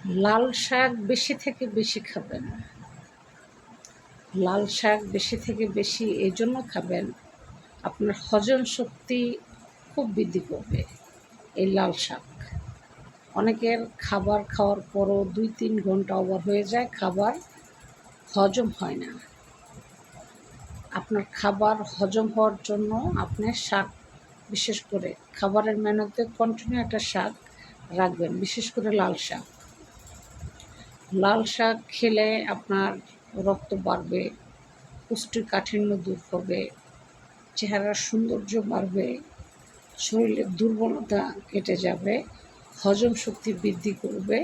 লাল শাক বেশি থেকে বেশি খাবেন। লাল শাক বেশি থেকে বেশি এই জন্য খাবেন, আপনার হজম শক্তি খুব বৃদ্ধি করবে এই লাল শাক। অনেকের খাবার খাওয়ার পরও 2-3 ঘন্টা ওভার হয়ে যায়, খাবার হজম হয় না। আপনার খাবার হজম হওয়ার জন্য আপনার শাক, বিশেষ করে খাবারের মেনুতে কন্টিনিউ একটা শাক রাখবেন, বিশেষ করে লাল শাক। লাল শাক খেলে আপনার রক্ত বাড়বে, কোষ্ঠকাঠিন্য দূর হবে, চেহারার সৌন্দর্য বাড়বে, শরীরের দুর্বলতা কেটে যাবে, হজম শক্তি বৃদ্ধি করবে।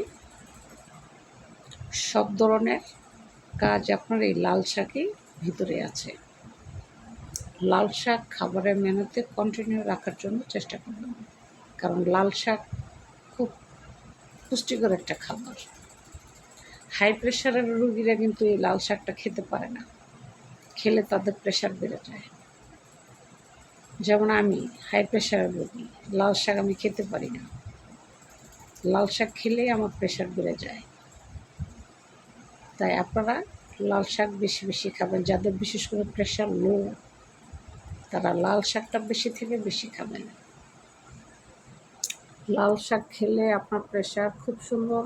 সব ধরনের কাজ আপনার এই লাল শাকই ভিতরে আছে। লাল শাক খাবারের মেনুতে কন্টিনিউ রাখার জন্য চেষ্টা করবেন, কারণ লাল শাক খুব পুষ্টিকর একটা খাবার। হাই প্রেশারের রোগীরা কিন্তু এই লাল শাকটা খেতে পারে না, খেলে তাদের প্রেশার বেড়ে যায়। যেমন আমি হাই প্রেশারের রোগী, লাল শাক আমি খেতে পারি না। লাল শাক খেলেই আমার প্রেশার বেড়ে যায়। তাই আপনারা লাল শাক বেশি বেশি খাবেন। যাদের বিশেষ করে প্রেশার লো, তারা লাল শাকটা বেশি থেকে বেশি খাবেন। লাল শাক খেলে আপনার প্রেশার খুব সুন্দর,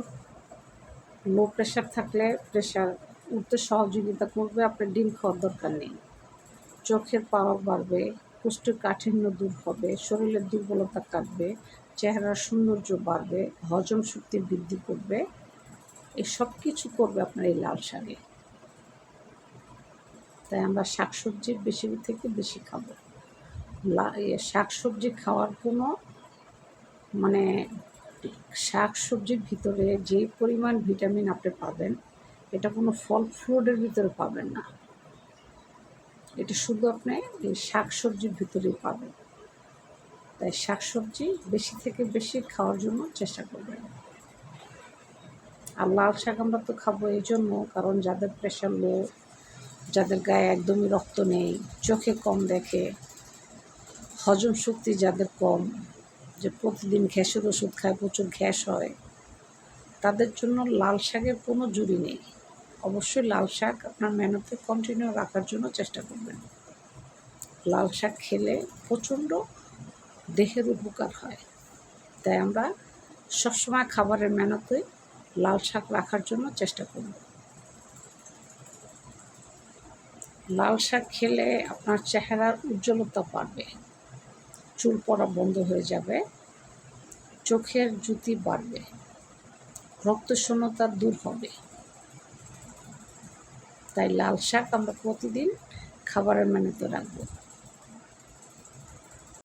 লো প্রেশার থাকলে প্রেশার উঠতে সহযোগিতা করবে। আপনার ডিম খাওয়ার দরকার নেই। চোখের পাওয়ার বাড়বে, কোষ্ঠকাঠিন্য দূর হবে, শরীরের দুর্বলতা কাটবে, চেহারার সৌন্দর্য বাড়বে, হজম শক্তি বৃদ্ধি করবে। এই সব কিছু করবে আপনার এই লাল শাকে। তাই আমরা শাকসবজি বেশি থেকে বেশি খাবো। শাকসবজি খাওয়ার কোনো শাকসবজির ভিতরে যে পরিমাণ ভিটামিন আপনি পাবেন, এটা কোনো ফল ফ্রুটের ভিতরে পাবেন না। এটা শুধু আপনি এই শাকসবজির ভিতরেই পাবেন। তাই শাকসবজি বেশি থেকে বেশি খাওয়ার জন্য চেষ্টা করবেন। আর লাল শাক আমরা তো খাবো এই জন্য, কারণ যাদের প্রেশার লো, যাদের গায়ে একদমই রক্ত নেই, চোখে কম দেখে, হজম শক্তি যাদের কম, যে প্রতিদিন গ্যাসের ওষুধ খায়, প্রচুর গ্যাস হয়, তাদের জন্য লাল শাকের কোনো জুড়ি নেই। অবশ্যই লাল শাক আপনার মেনুতে কন্টিনিউ রাখার জন্য চেষ্টা করবেন। লাল শাক খেলে প্রচণ্ড দেহের উপকার হয়। তাই আমরা সবসময় খাবারের মেনুতে লাল শাক রাখার জন্য চেষ্টা করব। লাল শাক খেলে আপনার চেহারার উজ্জ্বলতা বাড়বে, চুল পড়া বন্ধ হয়ে যাবে, চোখের জ্যোতি বাড়বে, রক্তশূন্যতা দূর হবে। তাই লাল শাক আমরা প্রতিদিন খাবারের মেনুতে রাখবো।